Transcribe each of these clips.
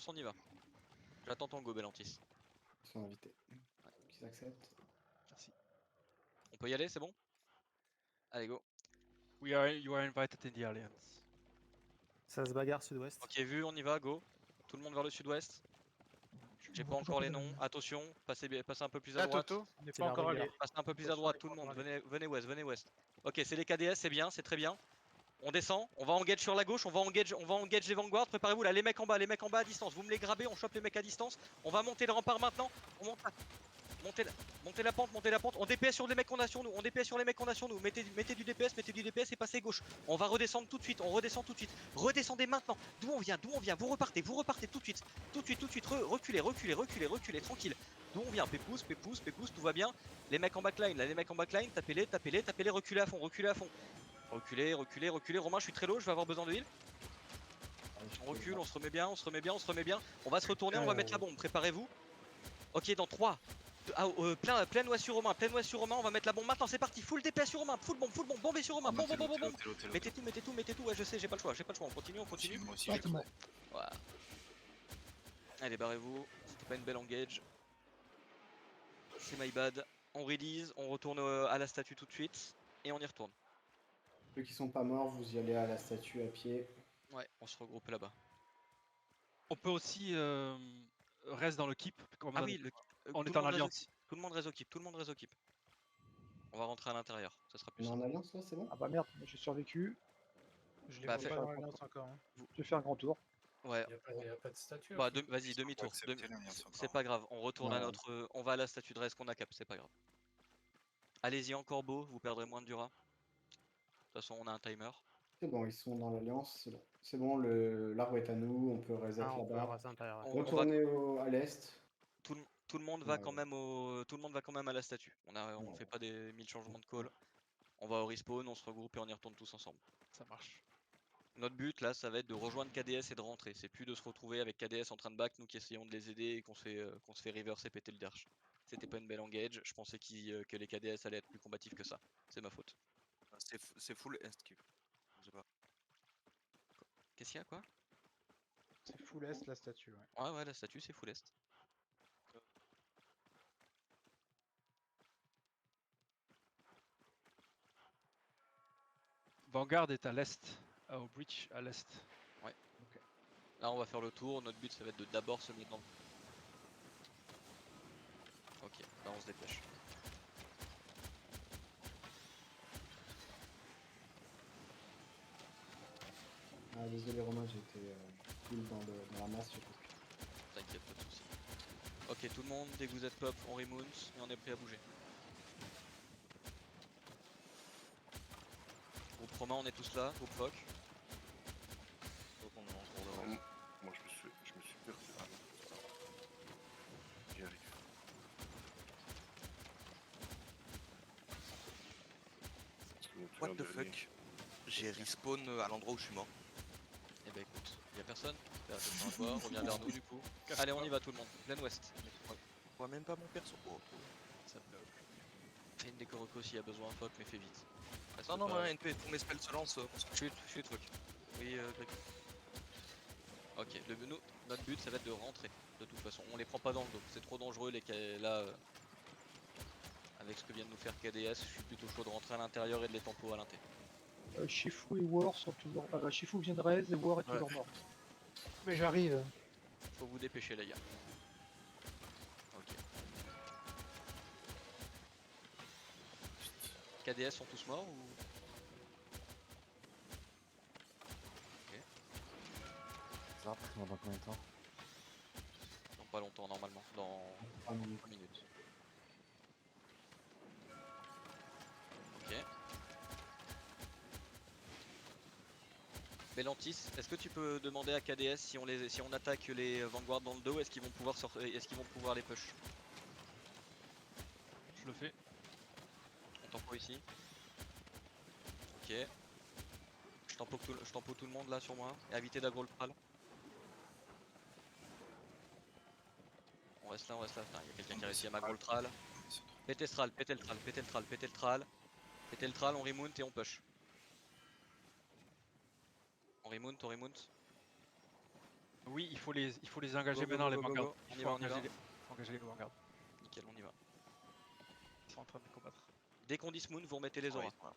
on y va. J'attends ton go, Belantis. Ils sont invités. Qu'ils acceptent. Merci. On peut y aller, c'est bon? Allez, go. You are invited in the alliance. Ça se bagarre sud-ouest. Ok, vu, on y va, go. Tout le monde vers le sud-ouest. J'ai pas encore les noms. Attention, passez un peu plus à Là, droite. Toto. On n'est C'est pas la encore rivière. allé. Passez un peu plus à droite, tout le monde. Venez ouest, venez ouest. Ok, c'est les KDS, c'est bien, c'est très bien. On descend, on va engage sur la gauche, on va engage les vanguards. Préparez-vous là, les mecs en bas à distance. Vous me les grabez, on chope les mecs à distance. On va monter le rempart maintenant. On monte là. Montez la pente, on DPS sur les mecs qu'on a sur nous, mettez du DPS et passez gauche. On va redescendre tout de suite, redescendez maintenant, d'où on vient, vous repartez tout de suite, reculez, tranquille. D'où on vient, pépousse, tout va bien. Les mecs en backline, tapez-les, reculez à fond. Reculez, Romain, je suis très low, je vais avoir besoin de heal. On recule, on se remet bien. On va se retourner, on va mettre la bombe, préparez-vous. Ok, dans 3. Plein ouest sur Romain, on va mettre la bombe maintenant, c'est parti, full DPS sur Romain, full bombe, bombez sur Romain, bombe. Mettez tout, ouais je sais, j'ai pas le choix, on continue. Moi aussi, j'ai le Voilà. Allez, barrez-vous, c'était pas une belle engage. C'est my bad. On release, on retourne à la statue tout de suite, et on y retourne. Ceux qui sont pas morts, vous y allez à la statue à pied. Ouais, on se regroupe là-bas. On peut aussi reste dans le keep. Ah oui, on est en alliance. Tout le monde reste au keep. On va rentrer à l'intérieur, ça sera plus On est en simple. alliance là, c'est bon? Ah bah merde, j'ai survécu. Je les Bah, vois fais- pas dans l'alliance encore. Hein. Je vais faire un grand tour. Ouais, Il n'y a pas de statue. bah après. vas-y, demi-tour. accepter l'alliance C'est encore. pas grave, on retourne à Ouais. on va à la statue de Rest qu'on a cap, c'est pas grave. Allez-y en corbeau, vous perdrez moins de dura. De toute façon, on a un timer. C'est bon, ils sont dans l'alliance, c'est bon. C'est bon, l'arbre est à nous, on peut reset Ah, on peut là-bas. rester à l'intérieur. Ouais. Retournez à l'est. Tout le monde va quand même à la statue. On Ouais. fait pas des 1000 changements de call. On va au respawn, on se regroupe et on y retourne tous ensemble. Ça marche. Notre but là, ça va être de rejoindre KDS et de rentrer. C'est plus de se retrouver avec KDS en train de back, nous qui essayons de les aider et qu'on se fait reverse et péter le derche. C'était pas une belle engage, je pensais que les KDS allaient être plus combatifs que ça. C'est ma faute. C'est full est qui. Je sais pas. Qu'est-ce qu'il y a quoi? C'est full est la statue, ouais. Ouais, la statue c'est full est. Vanguard est à l'est, au breach à l'est. Ouais. Okay. Là on va faire le tour, notre but ça va être de d'abord se mettre dans le... Ok, là on se dépêche. Ah, désolé Romain, j'ai été full dans la masse. T'inquiète, pas de soucis. Ok, tout le monde, dès que vous êtes pop, on remount et on est prêt à bouger. Groupe Romain, on est tous là, groupe Foc. Donc on est encore devant. Moi je me suis perdu. Ah non. J'y arrive. What the fuck? J'ai respawn à l'endroit où je suis mort. Eh bah écoute, y'a personne. Fais attention à toi, reviens vers nous du coup. Allez, on y va tout le monde, plein ouest. Je vois même pas mon perso. Oh. Ça me... Fais une décoroco s'il y a besoin, Foc, mais fais vite. Reste Non, pas... NP, tous mes spells se lancent. Chut, Foc. Oui, Greg. Ok, notre but ça va être de rentrer. De toute façon, on les prend pas dans le dos. C'est trop dangereux là. Avec ce que vient de nous faire KDS, je suis plutôt chaud de rentrer à l'intérieur et de les tempo à l'inté. Shifu et War sont toujours... Shifu vient de raise et War est toujours mort. Mais j'arrive. Faut vous dépêcher les gars. Ok. KDS sont tous morts ou... Ok. Ça va prendre dans combien de temps? Dans pas longtemps normalement, dans 3 minutes. 3 minutes. Ok. Belantis, est-ce que tu peux demander à KDS si on attaque les Vanguard dans le dos, est-ce qu'ils vont pouvoir les push? Je le fais. On tempo ici. Ok. Je tempo tout le monde là sur moi. Et éviter d'aggro le pral. On reste là. Putain, il y a quelqu'un qui a réussi à m'aggro le tral. Pétez le tral. Pétez le tral, on remount et on push. On remount. Oui, il faut les engager Go, go, maintenant, go, les go, go, vanguards. go. Il On y faut va, on y va. engager les vanguards. Nickel, on y va. Ils sont en train de combattre. Dès qu'on dit Smoon, vous remettez les Ouais, auras. voilà.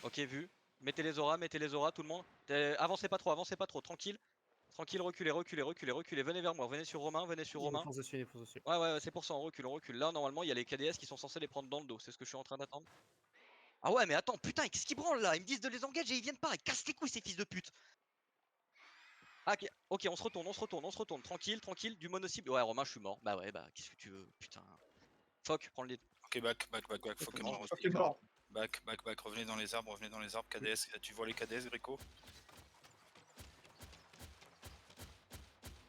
Ok, vu. Mettez les auras, tout le monde. Avancez pas trop, tranquille. Tranquille, reculez, reculez, reculez, reculez. Venez vers moi, venez sur Romain, venez sur Il Romain. fonce dessus, il fonce dessus. Ouais, ouais, c'est pour ça, on recule, on recule. Là, normalement, il y a les KDS qui sont censés les prendre dans le dos. C'est ce que je suis en train d'attendre. Ah ouais, mais attends, putain, qu'est-ce qu'ils branlent là? Ils me disent de les engager et ils viennent pas. Ils cassent les couilles, ces fils de pute. Ah, ok, on se retourne. Tranquille, tranquille, du mono-cible. Ouais, Romain, je suis mort. Bah ouais, bah, qu'est-ce que tu veux? Putain. Fuck, prends le lead. Ok, back, faut C'est que mort, me c'est mort. Back, revenez dans les arbres, KDS. Tu vois les KDS, Greco?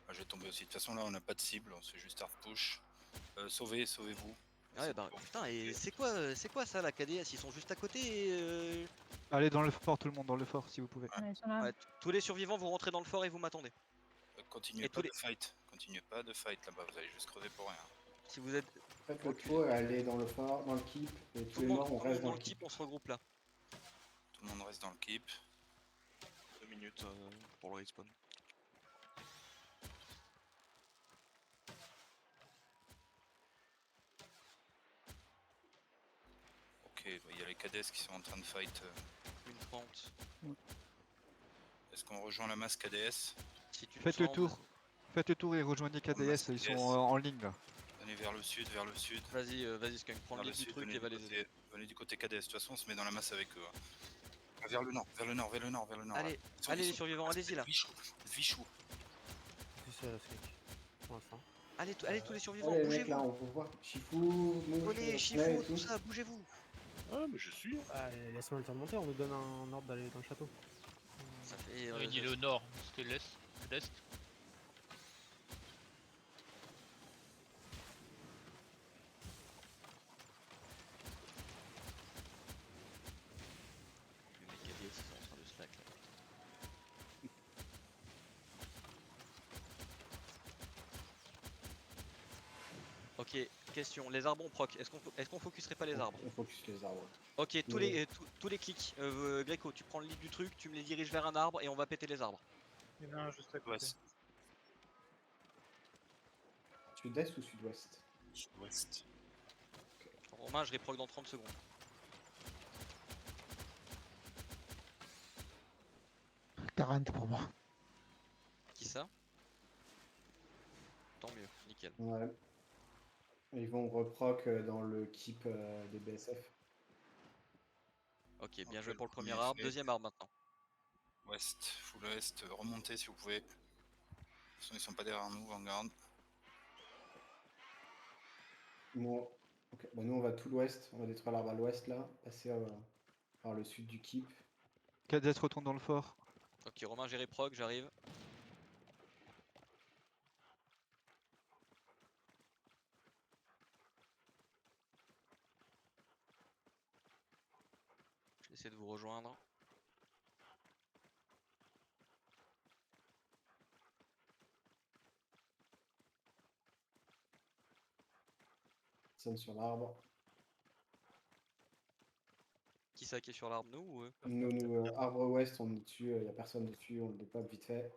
Ah, je vais tomber aussi. De toute façon, là, on n'a pas de cible, c'est juste hard push. Sauvez-vous. Ouais, bah, putain, et c'est quoi ça, la KDS? Ils sont juste à côté et Allez dans le fort, tout le monde dans le fort si vous pouvez. Ouais, ils sont là. Ouais, tous les survivants, vous rentrez dans le fort et vous m'attendez. Continuez Et pas tous les... de fight. Continuez pas de fight là-bas, vous allez juste crever pour rien. Si vous êtes... Faites le tour et allez dans le fort, dans le keep, et tous les morts, on reste dans le keep. on se regroupe là. Tout le monde reste dans le keep. 2 minutes pour le respawn. Ok, il y a les KDS qui sont en train de fight. Une 30. Est-ce qu'on rejoint la masse KDS? Si tu Faites le sens- tour. Faites le tour et rejoignez KDS, ils sont en ligne là. Venez vers le sud, Vas-y, vas-y, Skunk, prends vers le le lead du sud, truc et va les aider. venez du côté KDS, de toute façon on se met dans la masse avec eux. Hein. Vers le nord. Allez, là. allez les survivants, allez-y là. Vichou. Je suis seul à Snake. Pour l'instant. Allez, tous les survivants, Allez, les mecs, là, bougez-vous. on peut voir. Shifu, Mouche, Prenez, Play Chiffon, et tout tout. ça, bougez-vous. Ah, mais je suis. Ah, laisse-moi le temps de monter, on nous donne un ordre d'aller dans le château. Ça fait... Il est au nord, c'était l'est. Les mecs KDS, ils sont en train de slack là. Ok, question, les arbres on proc, est-ce qu'on focuserait pas les arbres? On focus les arbres. Ok, tous Ouais. les clics, Greco, tu prends le lead du truc, tu me les diriges vers un arbre et on va péter les arbres. Il y en a un juste à côté. Sud-est ou sud-ouest? Sud-ouest. Romain, je reproc dans 30 secondes. 40 pour moi. Qui ça? Tant mieux, nickel. Ouais. Ils vont reproc dans le keep des BSF. Ok, bien Ok, joué pour le le premier premier arbre, fait. deuxième arbre maintenant. Ouest, full ouest, remontez si vous pouvez. De toute façon, ils sont pas derrière nous, Vanguard. Bon, ok. Bah, nous, on va tout l'ouest. On va détruire l'arbre à l'ouest, là. Passer par le sud du keep. KDS retourne dans le fort. Ok, Romain, j'ai reproc, j'arrive. Je vais essayer de vous rejoindre. Personne sur l'arbre. Qui ça qui est sur l'arbre, nous ou eux? Nous, arbre ouest, on est dessus. Y a personne dessus. On le dépop vite fait.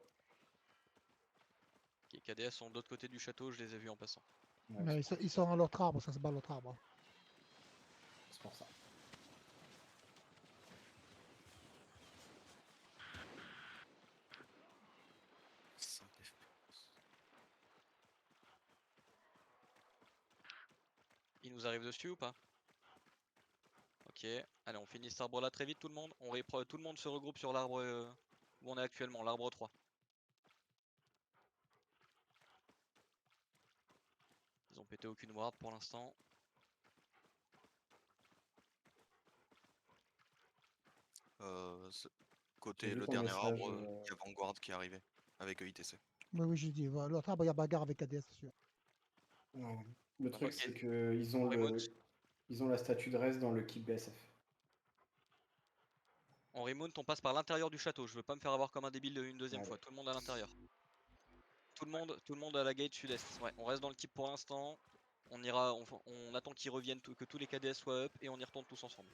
Ok, KDS sont de l'autre côté du château, je les ai vus en passant. Ouais, Mais ils sont à l'autre arbre, ça se bat l'autre arbre. c'est pour ça. Ils nous arrivent dessus ou pas? Ok, allez on finit cet arbre là très vite tout le monde. Tout le monde se regroupe sur l'arbre où on est actuellement, l'arbre 3. Ils ont pété aucune ward pour l'instant. Côté J'ai vu le ton dernier message, arbre, il y a Vanguard qui est arrivé avec EITC. Oui, j'ai dit, l'autre arbre, il y a bagarre avec ADS, c'est sûr. Ouais. Le truc, Ok. c'est que ils ont la statue de reste dans le keep BSF. On remonte, on passe par l'intérieur du château. Je veux pas me faire avoir comme un débile une deuxième Ouais. fois. Tout le monde à l'intérieur. Tout le monde à la gate sud-est. Ouais, on reste dans le keep pour l'instant. On ira, on attend qu'ils reviennent, que tous les KDS soient up et on y retourne tous ensemble.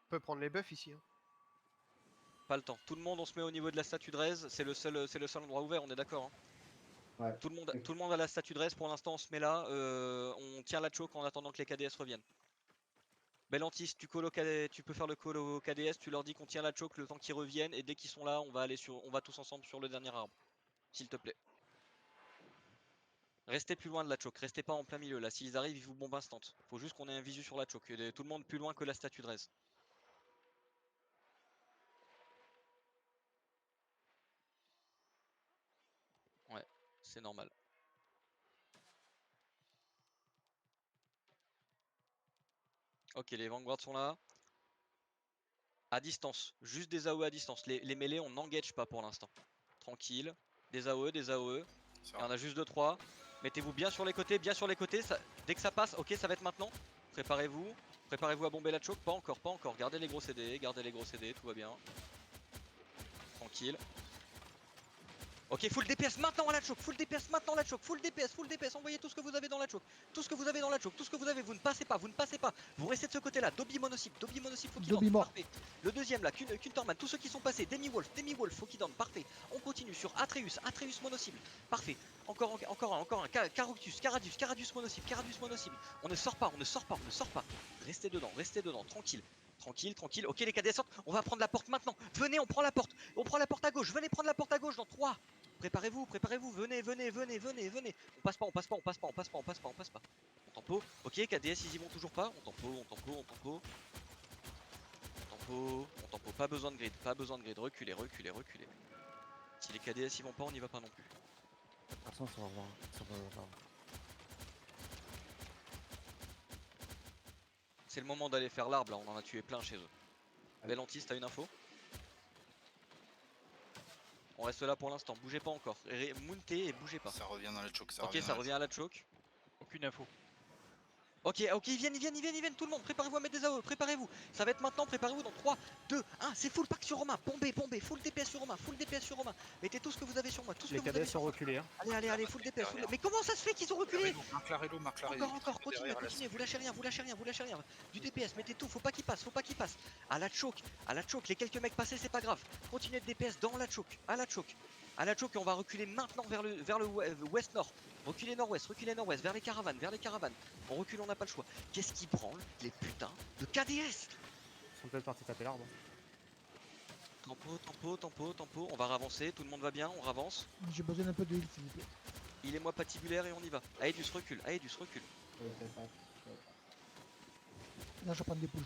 On peut prendre les buffs ici. Hein. Pas le temps. Tout le monde, on se met au niveau de la statue de Rez. C'est le seul endroit ouvert, on est d'accord. Hein. Ouais. Tout le monde a la statue de Rez. Pour l'instant, on se met là. On tient la choke en attendant que les KDS reviennent. Belantis, tu peux faire le call au KDS. Tu leur dis qu'on tient la choke le temps qu'ils reviennent. Et dès qu'ils sont là, on va tous ensemble sur le dernier arbre. S'il te plaît. Restez plus loin de la choke. Restez pas en plein milieu. Là, s'ils arrivent, ils vous bombent instant. Faut juste qu'on ait un visu sur la choke. Et tout le monde plus loin que la statue de Rez. Ouais, c'est normal. Ok, les vanguards sont là. À distance, juste des AOE à distance. Les mêlées, on n'engage pas pour l'instant. Tranquille. Des AOE, des AOE. Il y en a juste 2-3. Mettez-vous bien sur les côtés, bien sur les côtés. Dès que ça passe, ok, ça va être maintenant. Préparez-vous. Préparez-vous à bomber la choke. Pas encore, pas encore. Gardez les gros CD, tout va bien. Tranquille. Ok, full DPS maintenant à la choke, full DPS maintenant à la choke, full DPS, envoyez tout ce que vous avez dans la choke, tout ce que vous avez dans la choke, tout ce que vous avez, vous ne passez pas, vous restez de ce côté là, Dobby monocycle, faut qu'il Dobby mort. parfait. Le deuxième là, Kunterman, tous ceux qui sont passés, Demi-Wolf, faut qu'il donne, parfait. On continue sur Atreus monocycle, parfait. Encore un, Caradius monocycle, on ne sort pas, restez dedans, tranquille. Tranquille, ok les KDS sortent, on va prendre la porte maintenant, venez on prend la porte à gauche, venez prendre la porte à gauche dans 3, préparez-vous, venez, on passe pas, on tempo, ok KDS ils y vont toujours pas, on tempo, pas besoin de grid, reculez, si les KDS y vont pas on n'y va pas non plus. Personne, ça va voir. Ça va voir. C'est le moment d'aller faire l'arbre là, on en a tué plein chez eux. Belantis, t'as une info? On reste là pour l'instant, bougez pas encore. Montez et bougez pas. Ça revient dans la choke, Ok, ça revient à la choke. Aucune info. Ok, ils viennent, tout le monde, préparez-vous à mettre des AOE, préparez-vous. Ça va être maintenant, préparez-vous dans 3, 2, 1, c'est full pack sur Romain, bombez, full DPS sur Romain, mettez tout ce que vous avez sur moi, tout ce Les que vous avez KDS sur sont moi. reculés. Hein. Allez, full DPS, mais comment ça se fait qu'ils ont reculé? Marc Larello. Encore, continuez, vous lâchez rien. Du DPS, mettez tout, faut pas qu'il passe. À la choke, les quelques mecs passés, c'est pas grave. Continuez de DPS dans la choke, à la choke, et on va reculer maintenant vers le ouest-nord. Reculez nord-ouest, vers les caravanes. On recule, on n'a pas le choix. Qu'est-ce qui branle les putains de KDS? Ils sont peut-être partis taper l'arbre. Tempo, on va ravancer, tout le monde va bien, on ravance. J'ai besoin d'un peu de heal s'il vous plaît. Il est moi patibulaire et on y va. Aedus recule. Ouais, c'est pas- Là je prends des boules,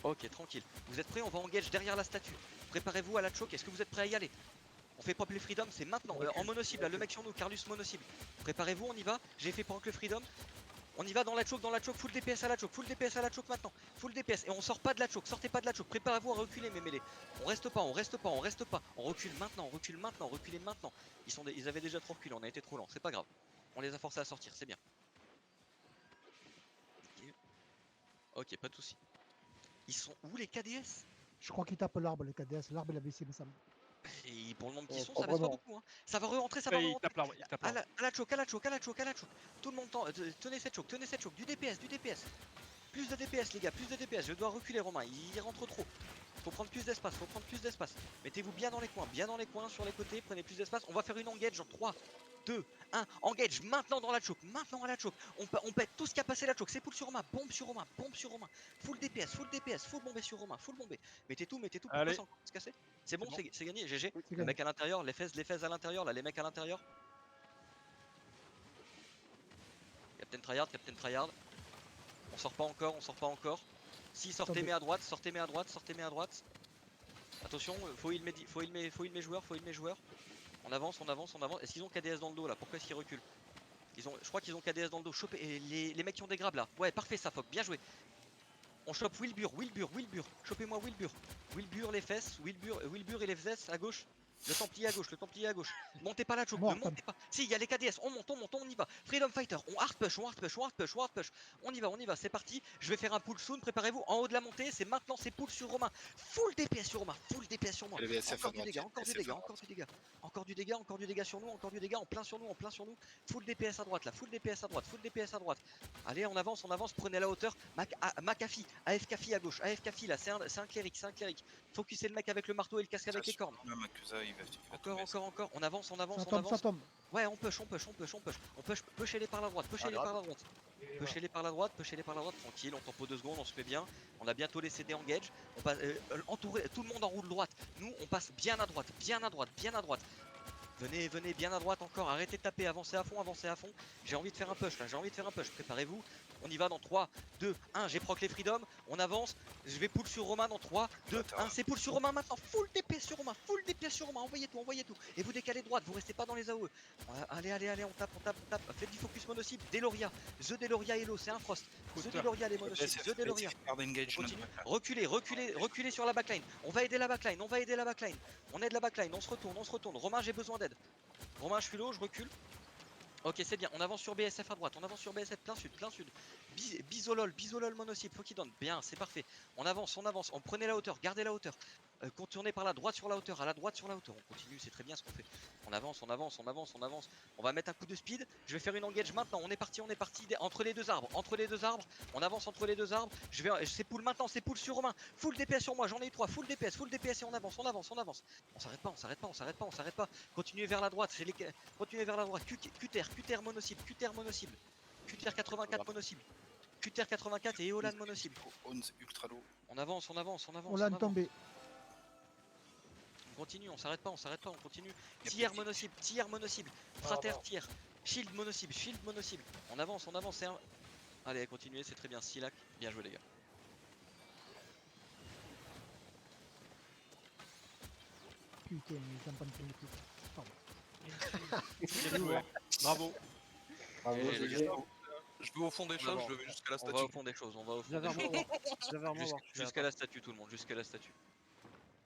Ok, tranquille. Vous êtes prêts? On va engage derrière la statue. Préparez-vous à la choke. Est-ce que vous êtes prêts à y aller? On fait pop les freedom, c'est maintenant. En mono-cible, là, le mec sur nous, Carlus mono-cible. Préparez-vous, on y va. J'ai fait pop le freedom. On y va dans la choke, full DPS à la choke maintenant. Full DPS. Et on sort pas de la choke, sortez pas de la choke. Préparez-vous à reculer, mes mêlés. On reste pas. On recule maintenant, reculez maintenant. Ils avaient déjà trop reculé, on a été trop lent, c'est pas grave. On les a forcés à sortir, c'est bien. Ok, pas de soucis. Ils sont où les KDS? Je crois qu'ils tapent l'arbre, les KDS. L'arbre il a baissé, mais ça me. Et pour le nombre qu'ils sont, pas ça baisse pas vraiment. beaucoup. Hein. Ça va re-rentrer, Il tape l'arbre, il tape À l'arbre. la choke. Tout le monde tenez cette choke. Du DPS. Plus de DPS les gars, Je dois reculer Romain, il rentre trop. Faut prendre plus d'espace, Mettez-vous bien dans les coins, sur les côtés, prenez plus d'espace. On va faire une engage en 3, 2, 1. Engage maintenant dans la choke, On pète tout ce qui a passé la choke. C'est pull sur Romain, bombe sur Romain. Full DPS, full bombé sur Romain, Mettez tout. Pourquoi Allez. c'est encore se casser? C'est bon, c'est gagné, GG. C'est Le gagné. mec à l'intérieur, les fesses à l'intérieur, là, les mecs à l'intérieur. Captain Tryhard. On sort pas encore. Si, sortez mais à droite. Attention, faut heal mes joueurs. On avance. Est-ce qu'ils ont KDS dans le dos là? Pourquoi est-ce qu'ils reculent? Je crois qu'ils ont KDS dans le dos. Chopez les mecs qui ont des grabs là. Ouais, parfait ça, Fok, bien joué. On chope Wilbur. Chopez-moi Wilbur. Wilbur les fesses, Wilbur et les fesses à gauche. Le Templier à gauche, le Templier à gauche. Montez pas la choke, Mort, ne montez pas. Si, il y a les KDS, on monte, on y va. Freedom Fighter, on hard push, on hard push, on hard push, on hard push. On y va, c'est parti. Je vais faire un pull soon, préparez-vous. En haut de la montée, c'est maintenant, c'est pull sur Romain. Full DPS sur Romain, full DPS sur moi. Et les VSF à Encore du droite, dégât, encore du dégât, encore du dégât. Encore du dégât, encore du dégât sur nous, encore du dégât, en plein sur nous, en plein sur nous. Full DPS à droite, là, full DPS à droite, full DPS à droite. Allez, on avance, prenez la hauteur. McAfee, AFKFI à gauche, AFKFI là, c'est un cléric, c'est un cléric. Focussez le mec avec le marteau et le casque avec les cornes. Même Akusa, il va Encore, on avance, Ça tombe, ça tombe. Ouais, on push, push-les par la droite, push-les par la droite. Push-les par la droite, tranquille, on tempo 2 secondes, on se fait bien. On a bientôt les CD engage. On passe, entouré, tout le monde en roue de droite. Nous, on passe bien à droite, bien à droite, bien à droite. Venez bien à droite encore, arrêtez de taper, avancez à fond. J'ai envie de faire un push là, préparez-vous. On y va dans 3, 2, 1, j'ai proc les freedom, on avance, je vais pull sur Romain dans 3, 2, 1, c'est pull sur Romain maintenant, full DP sur Romain, envoyez tout, et vous décalez droite, vous restez pas dans les AOE. Allez, on tape, faites du focus mono-cible, Deloria, The Deloria Hello, c'est un frost, The Deloria les mono-cibles, The Deloria. Continue. Reculez sur la backline. On va aider la backline. On aide la backline. On se retourne. Romain, j'ai besoin d'aide. Romain, je suis low, je recule. Ok, c'est bien. On avance sur BSF à droite. Plein sud. Bisolol mono-cible. Faut qu'il donne. Bien, c'est parfait. On avance. On prenez la hauteur. Gardez la hauteur. Contournez par la droite sur la hauteur. On continue, c'est très bien ce qu'on fait. On avance. On va mettre un coup de speed. Je vais faire une engage maintenant. On est parti. Entre les deux arbres. On avance entre les deux arbres. C'est pull maintenant. C'est pull sur Romain. Full DPS sur moi. J'en ai eu 3. Full DPS et on avance. On s'arrête pas. Continuez vers la droite. QTR mono-cible. QTR 84 mono-cible. QTR 84 et Eolan mono-cible. ultra low. On avance. On l'a tombé. On continue, on s'arrête pas, on continue. Tiers mono-cible. Frater tiers. Shield mono-cible. On avance, c'est un. Allez, continuez, c'est très bien. Silac, bien joué les gars. Putain, ils ont pas de plus. Pardon. Bravo. Bravo, Et les GG. Je vais au fond des choses, je vais jusqu'à la On va statue. au fond des choses, Jusqu'à la statue, tout le monde, jusqu'à la statue.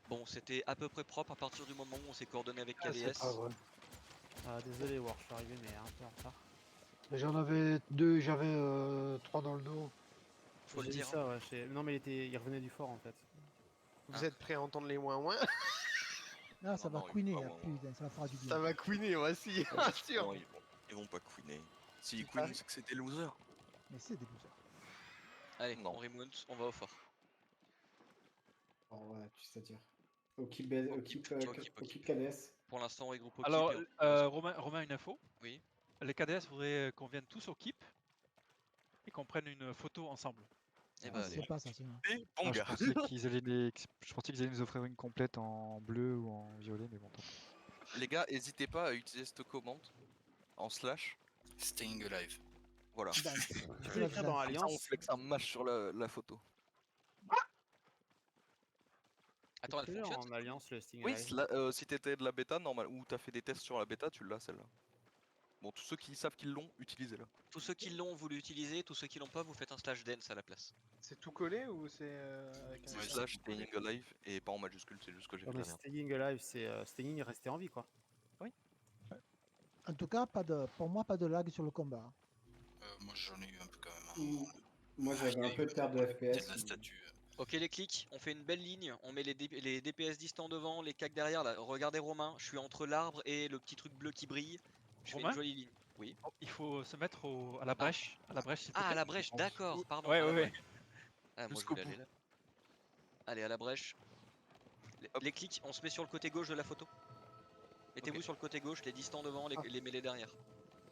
Bon, c'était à peu près propre à partir du moment où on s'est coordonné avec KDS. Ah, désolé, War, je suis arrivé, mais un peu en retard. J'en avais 2, j'avais 3 dans le dos. Faut le J'ai vu dire. ça, ouais. Non, mais il revenait du fort en fait. Vous êtes prêts à entendre les ouin Ah, ça va Non, il couiner, faut là, pas, putain, ça va faire du bien. Ça va couiner, voici, sûr. Non, ils vont pas queener. S'ils queen, c'est que c'est des losers. Mais c'est des losers. Allez, Non. on remount, on va au fort. Oh, ouais, tu sais dire. Au keep KDS. Pour l'instant, on regroupe au Alors, keep et Romain, une info. Oui. Les KDS voudraient qu'on vienne tous au keep et qu'on prenne une photo ensemble. Et Ah, bah, c'est pas ça, c'est moi. Et bon Ah, gars. je pensais qu'ils allaient nous offrir une complète en bleu ou en violet, mais bon. tant pis. Les gars, n'hésitez pas à utiliser cette commande en slash staying alive. Voilà. Tu peux l'écrire dans Comme ça, on Alliance. flex un match sur la photo. Attends, elle Fais-le fonctionne. en Alliance, le Sting Oui, Alive. si t'étais de la bêta normal ou t'as fait des tests sur la bêta, tu l'as celle-là. Bon, tous ceux qui savent qu'ils l'ont, utilisez-la. Tous ceux qui l'ont, vous l'utilisez. Tous ceux qui l'ont pas, vous faites un slash dance à la place. C'est tout collé ou c'est avec un... C'est slash staying alive et pas en majuscule, c'est juste que j'ai fait Ouais, la mais merde. Staying Alive, c'est Staying rester en vie quoi. En tout cas, pour moi, pas de lag sur le combat. Moi j'en ai eu un peu quand même. Moi, j'avais un peu de perte de FPS. Ok, les clics, on fait une belle ligne. On met les DPS distants devant, les cacs derrière. Là. Regardez Romain, je suis entre l'arbre et le petit truc bleu qui brille. Je fais Romain une jolie ligne. Oui. Oh, il faut se mettre à la brèche. À la brèche, s'il te Ah, à plaît. la brèche, d'accord, pardon. Ouais, à la ouais. brèche. Ah, moi, je Jusqu'au voulais aller là. Allez, à la brèche. Les clics, on se met sur le côté gauche de la photo. Mettez-vous Ok. sur le côté gauche, les distants devant, les mêlés derrière.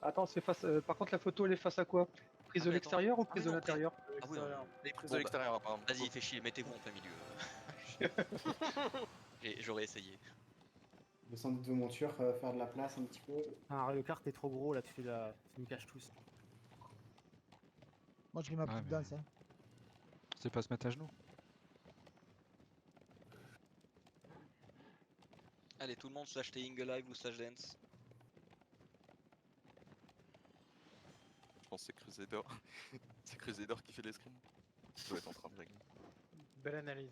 Attends, c'est face. Par contre, la photo, elle est face à quoi? Prise Ah, de mais l'extérieur ou Ah, prise mais de non, l'intérieur? Ah oui, non. Les prises Bon, de l'extérieur apparemment. Vas-y, fais chier, mettez-vous en plein milieu. J'aurais essayé. Descendre de monture, faire de la place un petit peu. Ah, Mario Kart, t'es trop gros là, tu nous caches tous. Moi, je fais ma Ah, petite mais- danse. Hein. C'est pas se mettre à genoux. Allez, tout le monde slash staying alive ou slash dance. Je pense que c'est Crusader. C'est Crusader qui fait les screens. Je dois être en train de régler. Belle analyse.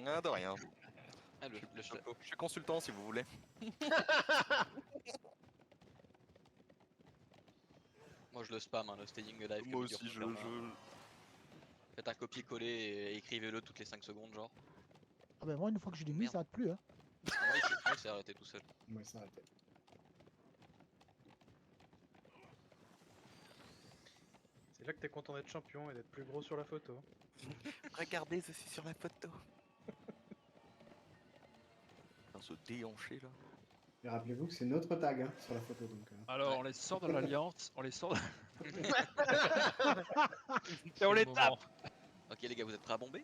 Ah, de rien. Ah, le Je suis consultant si vous voulez. Moi je le spam, hein, le staying live. Moi comme il aussi, dure super. Faites un copier-coller et écrivez-le toutes les 5 secondes, genre. Ah bah moi, une fois que je l'ai mis, Merde. ça arrête plus. Hein. Ah, moi il s'est arrêté tout seul. Ouais, ça arrêtait. C'est là que t'es content d'être champion et d'être plus gros sur la photo. Regardez, je suis sur la photo. Putain, ce déhanché là. Et rappelez-vous que c'est notre tag hein, sur la photo. Donc, Alors Ouais. on les sort de l'alliance, on les sort de... Et on les tape. Ok les gars, vous êtes prêts à bomber?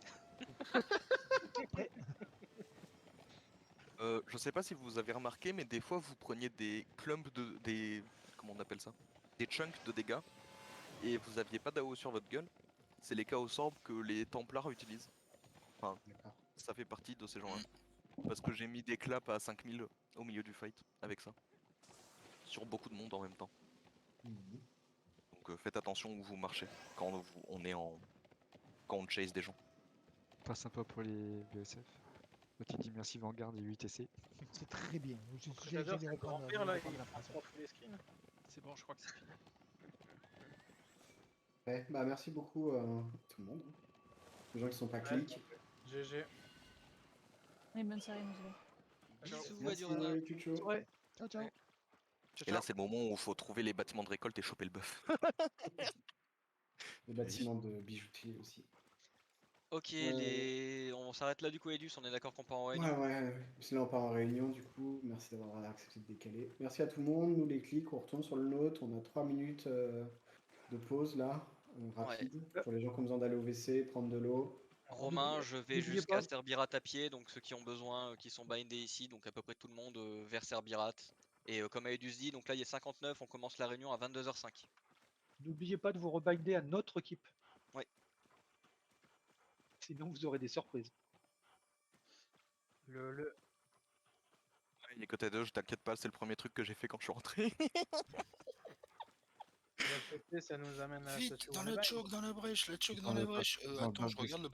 Je sais pas si vous avez remarqué, mais des fois vous preniez des clumps des comment on appelle ça? Des chunks de dégâts et vous aviez pas d'AO sur votre gueule. C'est les chaos orbs que les Templars utilisent. Enfin, d'accord. ça fait partie de ces gens-là. Parce que j'ai mis des claps à 5000 au milieu du fight avec ça. Sur beaucoup de monde en même temps. Mhm. Donc faites attention où vous marchez quand quand on chase des gens. Pas sympa pour les BSF. Toi qui dis merci Vanguard et 8TC. C'est très bien. J'adore, c'est le reprendre grand père là, il la prend phrase. 3 full screen. C'est bon, je crois que c'est fini. Ouais, bah merci beaucoup tout le monde. Les gens qui sont pas clics. GG. Et bonne soirée, Mouzoué. Bisous à Merci Durana. Cucho. Ouais. Ciao, ciao. Et là c'est le moment où il faut trouver les bâtiments de récolte et choper le bœuf. Les bâtiments de bijoutier aussi. Ok, on s'arrête là du coup Edus, on est d'accord qu'on part en Ouais, réunion? ouais. C'est là on part en réunion du coup. Merci d'avoir accepté de décaler. Merci à tout le monde. Nous les clics, on retourne sur le nôtre. On a 3 minutes de pause là, rapide. Pour les gens qui ont besoin d'aller au WC, prendre de l'eau. Romain, je vais N'oubliez jusqu'à pas- Serbirat à pied, donc ceux qui ont besoin, qui sont bindés ici, donc à peu près tout le monde vers Serbirat. Et comme Aedus dit, donc là il y a 59, on commence la réunion à 22h05. N'oubliez pas de vous rebinder à notre équipe. Ouais. Sinon vous aurez des surprises. Les côtés 2, je t'inquiète pas, c'est le premier truc que j'ai fait quand je suis rentré. Ça nous amène à Vite, dans la choke, dans la brèche, dans la brèche. dans Attends, je le- regarde le